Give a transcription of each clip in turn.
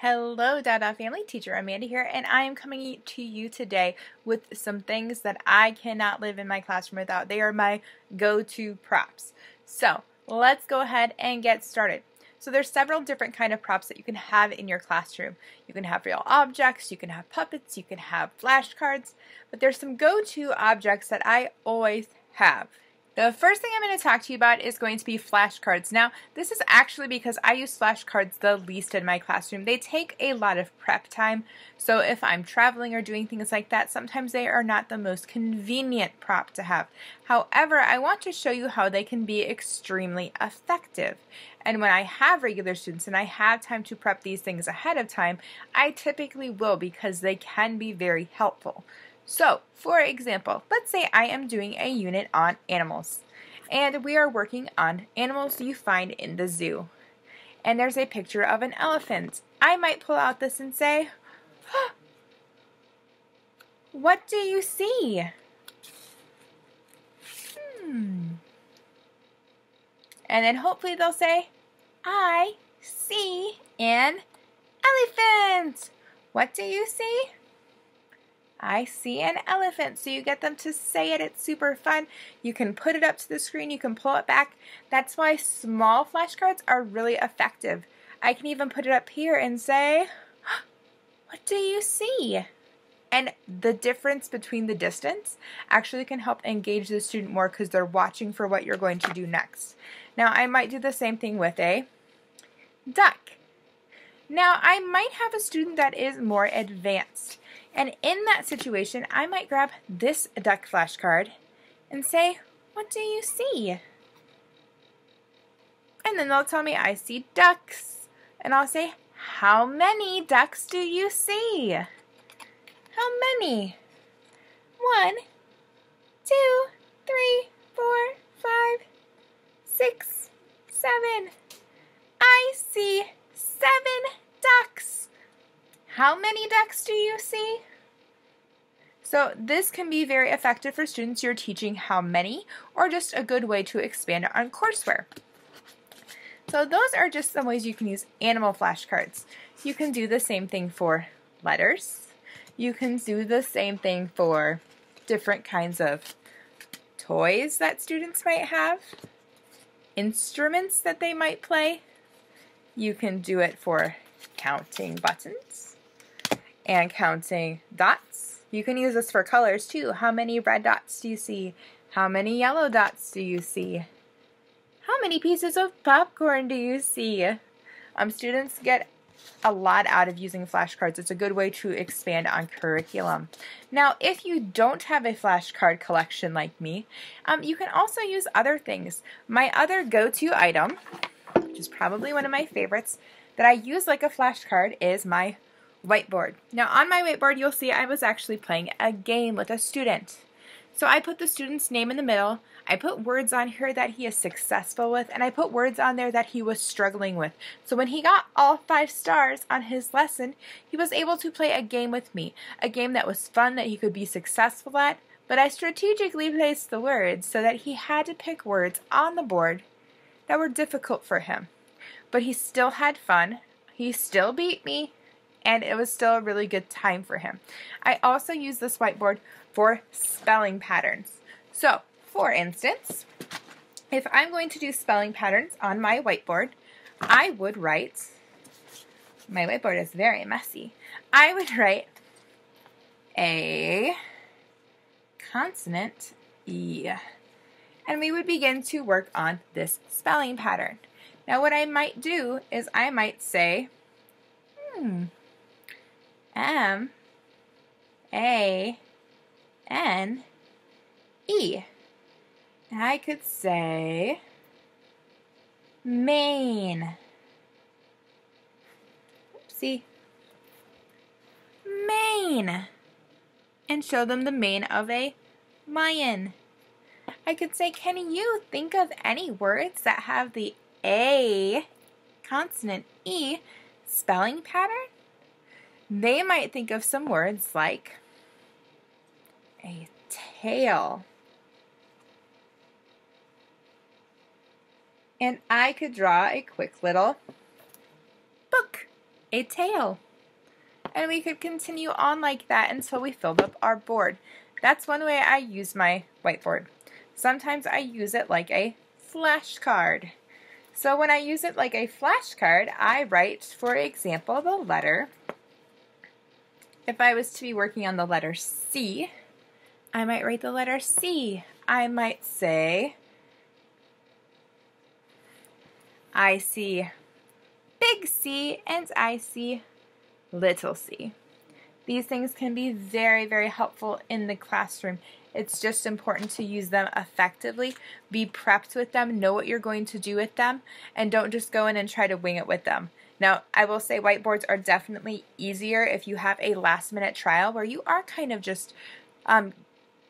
Hello, Dada family. Teacher Amanda here, and I am coming to you today with some things that I cannot live in my classroom without. They are my go-to props. So let's go ahead and get started. So there's several different kind of props that you can have in your classroom. You can have real objects, you can have puppets, you can have flashcards, but there's some go-to objects that I always have. The first thing I'm going to talk to you about is going to be flashcards. Now, this is actually because I use flashcards the least in my classroom. They take a lot of prep time, so if I'm traveling or doing things like that, sometimes they are not the most convenient prop to have. However, I want to show you how they can be extremely effective. And when I have regular students and I have time to prep these things ahead of time, I typically will because they can be very helpful. So, for example, let's say I am doing a unit on animals, and we are working on animals you find in the zoo. And there's a picture of an elephant. I might pull out this and say, oh, what do you see? And then hopefully they'll say, I see an elephant. What do you see? I see an elephant. So you get them to say it. It's super fun. You can put it up to the screen. You can pull it back. That's why small flashcards are really effective. I can even put it up here and say, what do you see? And the difference between the distance actually can help engage the student more because they're watching for what you're going to do next. Now I might do the same thing with a duck. Now I might have a student that is more advanced. And in that situation, I might grab this duck flashcard and say, what do you see? And then they'll tell me, I see ducks. And I'll say, how many ducks do you see? How many? 1, 2, 3, 4, 5, 6, 7. I see 7 ducks. How many ducks do you see? So this can be very effective for students you're teaching how many, or just a good way to expand on courseware. So those are just some ways you can use animal flashcards. You can do the same thing for letters. You can do the same thing for different kinds of toys that students might have, instruments that they might play. You can do it for counting buttons and counting dots. You can use this for colors too. How many red dots do you see? How many yellow dots do you see? How many pieces of popcorn do you see? Students get a lot out of using flashcards. It's a good way to expand on curriculum. Now, if you don't have a flashcard collection like me, you can also use other things. My other go-to item, which is probably one of my favorites, that I use like a flashcard is my whiteboard. Now on my whiteboard you'll see I was actually playing a game with a student. So I put the student's name in the middle, I put words on here that he is successful with, and I put words on there that he was struggling with. So when he got all 5 stars on his lesson, he was able to play a game with me. A game that was fun, that he could be successful at, but I strategically placed the words so that he had to pick words on the board that were difficult for him. But he still had fun, he still beat me, and it was still a really good time for him. I also use this whiteboard for spelling patterns. So, for instance, if I'm going to do spelling patterns on my whiteboard, I would write, my whiteboard is very messy, I would write a consonant E. And we would begin to work on this spelling pattern. Now what I might do is I might say, M-A-N-E. And I could say Maine. Oopsie. Maine. And show them the mane of a lion. I could say, can you think of any words that have the A consonant E spelling pattern? They might think of some words like a tail. And I could draw a quick little book, a tail. And we could continue on like that until we filled up our board. That's one way I use my whiteboard. Sometimes I use it like a flashcard. So when I use it like a flashcard, I write, for example, the letter. If I was to be working on the letter C, I might write the letter C. I might say, I see big C and I see little c. These things can be very, very helpful in the classroom. It's just important to use them effectively. Be prepped with them, know what you're going to do with them, and don't just go in and try to wing it with them. Now, I will say whiteboards are definitely easier if you have a last-minute trial where you are kind of just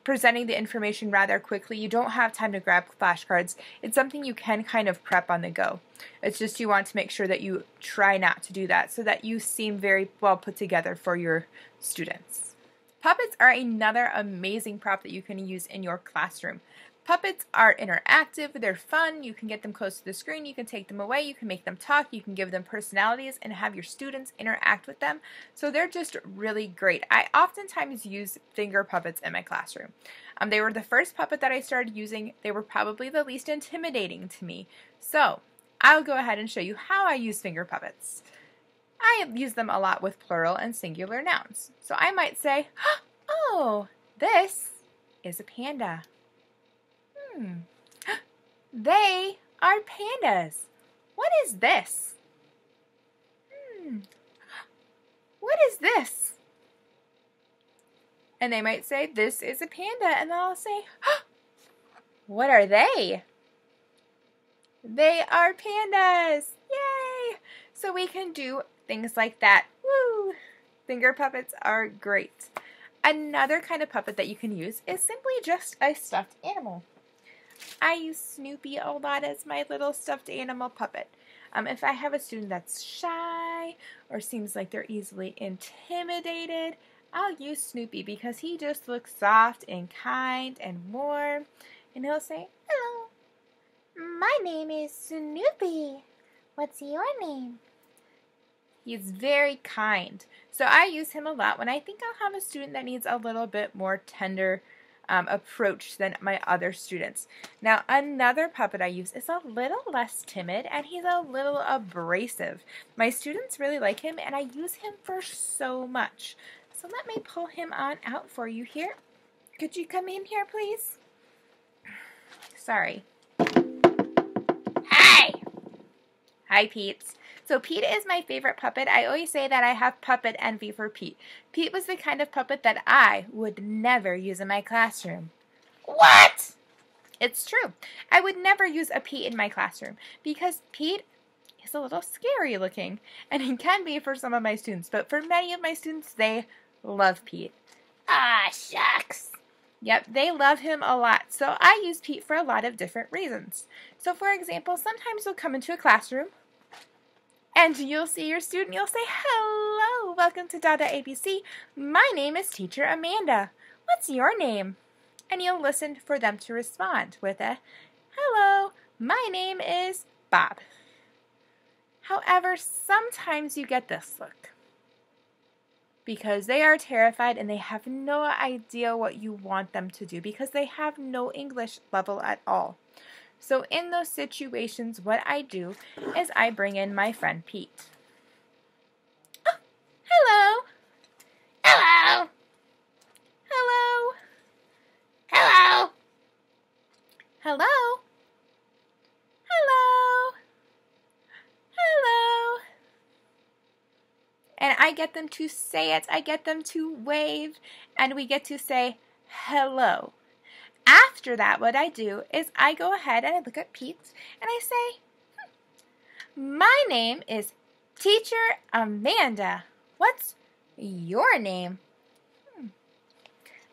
presenting the information rather quickly. You don't have time to grab flashcards. It's something you can kind of prep on the go. It's just you want to make sure that you try not to do that so that you seem very well put together for your students. Puppets are another amazing prop that you can use in your classroom. Puppets are interactive, they're fun, you can get them close to the screen, you can take them away, you can make them talk, you can give them personalities and have your students interact with them. So they're just really great. I oftentimes use finger puppets in my classroom. They were the first puppet that I started using. They were probably the least intimidating to me. So I'll go ahead and show you how I use finger puppets. I use them a lot with plural and singular nouns. So I might say, oh, this is a panda. They are pandas. What is this? What is this? And they might say, this is a panda. And then I'll say, what are they? They are pandas. Yay! So we can do things like that. Woo! Finger puppets are great. Another kind of puppet that you can use is simply just a stuffed animal. I use Snoopy a lot as my little stuffed animal puppet. If I have a student that's shy or seems like they're easily intimidated, I'll use Snoopy because he just looks soft and kind and warm. And he'll say, hello, my name is Snoopy. What's your name? He's very kind. So I use him a lot when I think I'll have a student that needs a little bit more tender approach than my other students. Now, another puppet I use is a little less timid and he's a little abrasive. My students really like him and I use him for so much. So let me pull him on out for you here. Could you come in here, please? Sorry. Hi! Hi, Pete. So Pete is my favorite puppet. I always say that I have puppet envy for Pete. Pete was the kind of puppet that I would never use in my classroom. What? It's true. I would never use a Pete in my classroom because Pete is a little scary looking, and he can be for some of my students, but for many of my students, they love Pete. Ah, shucks. Yep, they love him a lot, so I use Pete for a lot of different reasons. So for example, sometimes you'll come into a classroom, and you'll see your student, you'll say, hello, welcome to Dada ABC. My name is Teacher Amanda. What's your name? And you'll listen for them to respond with a, hello, my name is Bob. However, sometimes you get this look because they are terrified and they have no idea what you want them to do because they have no English level at all. So in those situations, what I do is I bring in my friend Pete. Oh, hello. Hello. Hello. Hello. Hello. Hello. Hello. And I get them to say it. I get them to wave. And we get to say hello. After that, what I do is I go ahead and I look at Pete and I say, my name is Teacher Amanda. What's your name?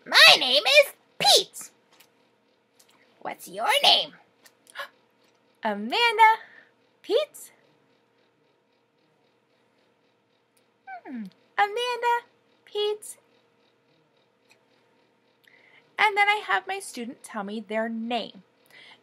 My name is Pete. What's your name? Amanda. Pete. Amanda. Pete. And then I have my student tell me their name.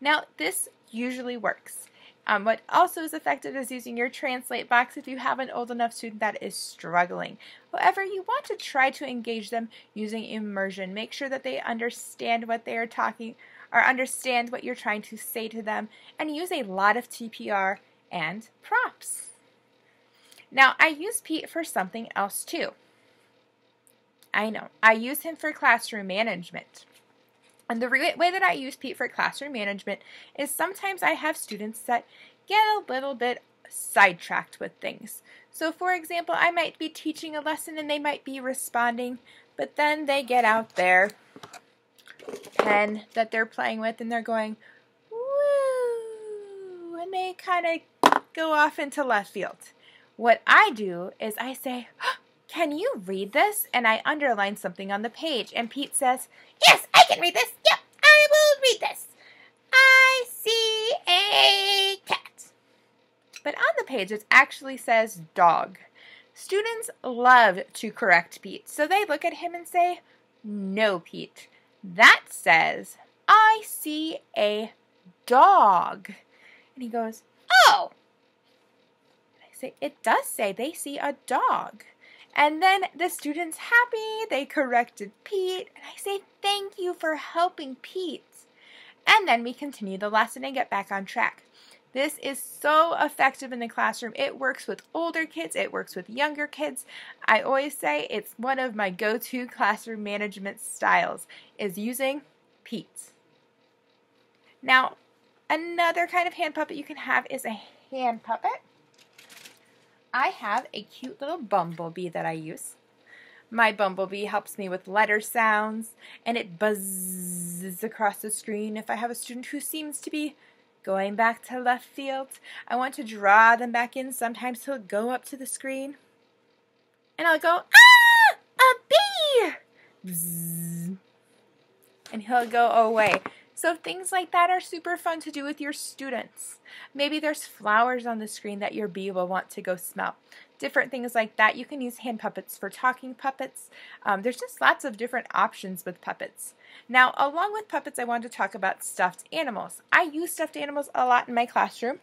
Now, this usually works. What also is effective is using your translate box if you have an old enough student that is struggling. However, you want to try to engage them using immersion. Make sure that they understand what they are talking or understand what you're trying to say to them, and use a lot of TPR and props. Now, I use Pete for something else too. I know. I use him for classroom management. And the way that I use Pete for classroom management is sometimes I have students that get a little bit sidetracked with things. So for example, I might be teaching a lesson and they might be responding, but then they get out their pen that they're playing with and they're going, woo, and they kind of go off into left field. What I do is I say, can you read this? And I underline something on the page. And Pete says, yes, I can read this. Yep, I will read this. I see a cat. But on the page it actually says dog. Students love to correct Pete. So they look at him and say, no, Pete. That says, I see a dog. And he goes, oh. And I say, it does say they see a dog. And then the student's happy, they corrected Pete, and I say, thank you for helping Pete. And then we continue the lesson and get back on track. This is so effective in the classroom. It works with older kids, it works with younger kids. I always say it's one of my go-to classroom management styles, is using Pete. Now, another kind of hand puppet you can have is a hand puppet. I have a cute little bumblebee that I use. My bumblebee helps me with letter sounds, and it buzzes across the screen. If I have a student who seems to be going back to left field, I want to draw them back in. Sometimes he'll go up to the screen, and I'll go, ah, a bee! Bzz, and he'll go away. So things like that are super fun to do with your students. Maybe there's flowers on the screen that your bee will want to go smell. Different things like that. You can use hand puppets for talking puppets. There's just lots of different options with puppets. Now, along with puppets, I want to talk about stuffed animals. I use stuffed animals a lot in my classroom,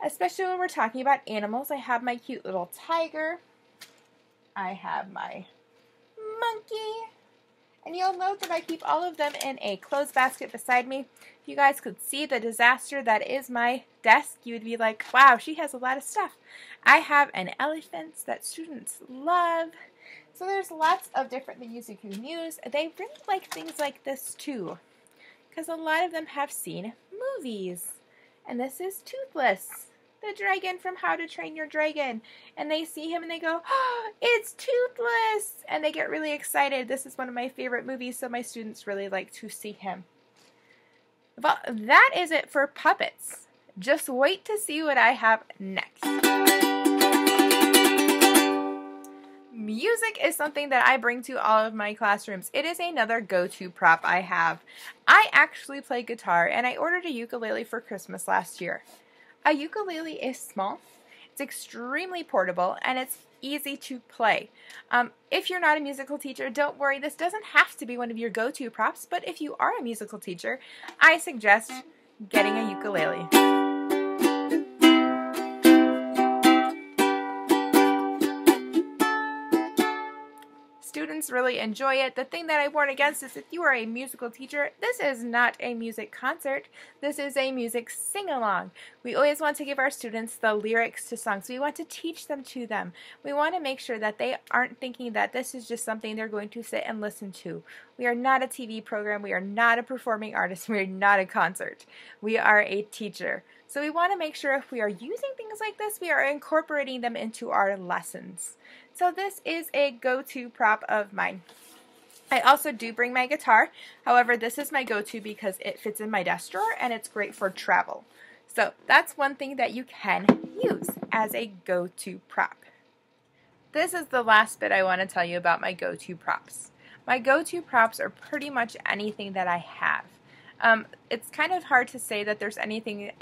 especially when we're talking about animals. I have my cute little tiger. I have my monkey. And you'll note that I keep all of them in a clothes basket beside me. If you guys could see the disaster that is my desk, you would be like, wow, she has a lot of stuff. I have an elephant that students love. So there's lots of different things you can use. They really like things like this too, because a lot of them have seen movies. And this is Toothless, the dragon from How to Train Your Dragon. And they see him and they go, oh, it's Toothless! And they get really excited. This is one of my favorite movies, so my students really like to see him. Well, that is it for puppets. Just wait to see what I have next. Music is something that I bring to all of my classrooms. It is another go-to prop I have. I actually play guitar, and I ordered a ukulele for Christmas last year. A ukulele is small, it's extremely portable, and it's easy to play. If you're not a musical teacher, don't worry, this doesn't have to be one of your go-to props, but if you are a musical teacher, I suggest getting a ukulele. Students really enjoy it. The thing that I warn against is if you are a musical teacher, this is not a music concert. This is a music sing-along. We always want to give our students the lyrics to songs. We want to teach them to them. We want to make sure that they aren't thinking that this is just something they're going to sit and listen to. We are not a TV program. We are not a performing artist. We are not a concert. We are a teacher. So we want to make sure if we are using things like this, we are incorporating them into our lessons. So this is a go-to prop of mine. I also do bring my guitar. However, this is my go-to because it fits in my desk drawer and it's great for travel. So that's one thing that you can use as a go-to prop. This is the last bit I want to tell you about my go-to props. My go-to props are pretty much anything that I have. It's kind of hard to say that there's anything.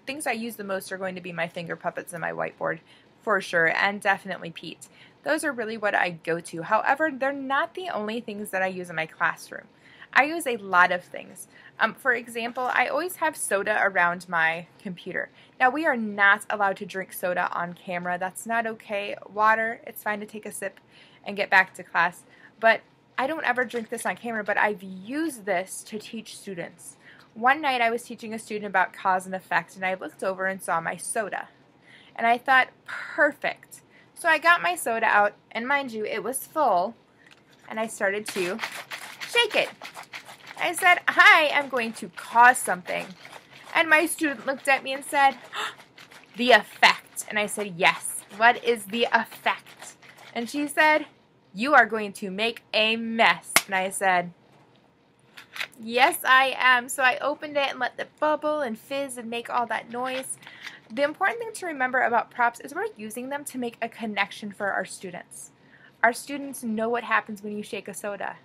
Things I use the most are going to be my finger puppets and my whiteboard, for sure, and definitely Pete. Those are really what I go to. However, they're not the only things that I use in my classroom. I use a lot of things. For example, I always have soda around my computer. Now, we are not allowed to drink soda on camera. That's not okay. Water, it's fine to take a sip and get back to class. But I don't ever drink this on camera, but I've used this to teach students. One night I was teaching a student about cause and effect, and I looked over and saw my soda. And I thought, perfect. So I got my soda out, and mind you, it was full, and I started to shake it. I said, I am going to cause something. And my student looked at me and said, the effect. And I said, yes, what is the effect? And she said, you are going to make a mess. And I said, yes, I am. So I opened it and let it bubble and fizz and make all that noise. The important thing to remember about props is we're using them to make a connection for our students. Our students know what happens when you shake a soda.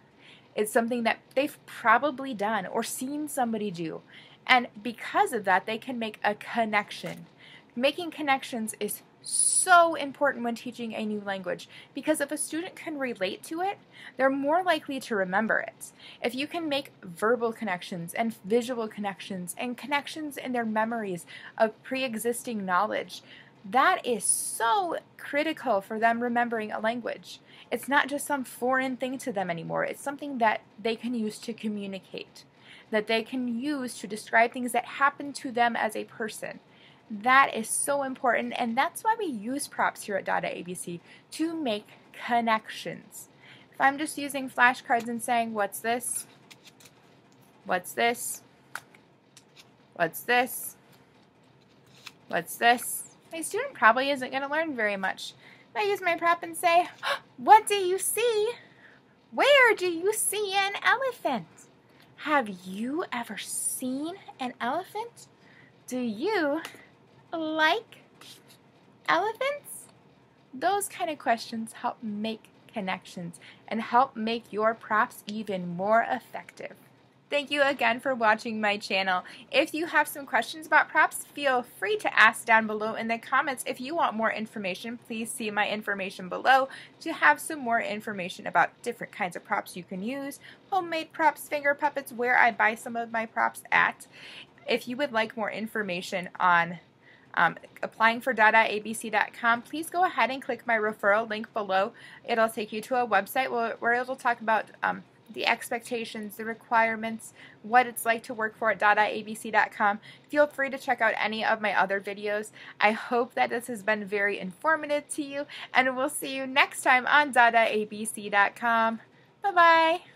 It's something that they've probably done or seen somebody do. And because of that, they can make a connection. Making connections is so important when teaching a new language, because if a student can relate to it, they're more likely to remember it. If you can make verbal connections and visual connections and connections in their memories of pre-existing knowledge, that is so critical for them remembering a language. It's not just some foreign thing to them anymore. It's something that they can use to communicate, that they can use to describe things that happen to them as a person. That is so important, and that's why we use props here at Dada ABC, to make connections. If I'm just using flashcards and saying, what's this? What's this? What's this? What's this? My student probably isn't going to learn very much. If I use my prop and say, what do you see? Where do you see an elephant? Have you ever seen an elephant? Do you like elephants? Those kind of questions help make connections and help make your props even more effective. Thank you again for watching my channel. If you have some questions about props, feel free to ask down below in the comments. If you want more information, please see my information below to have some more information about different kinds of props you can use, homemade props, finger puppets, where I buy some of my props at. If you would like more information on applying for DadaABC.com, please go ahead and click my referral link below. It'll take you to a website where it'll talk about the expectations, the requirements, what it's like to work for at DadaABC.com. Feel free to check out any of my other videos. I hope that this has been very informative to you, and we'll see you next time on DadaABC.com. Bye-bye.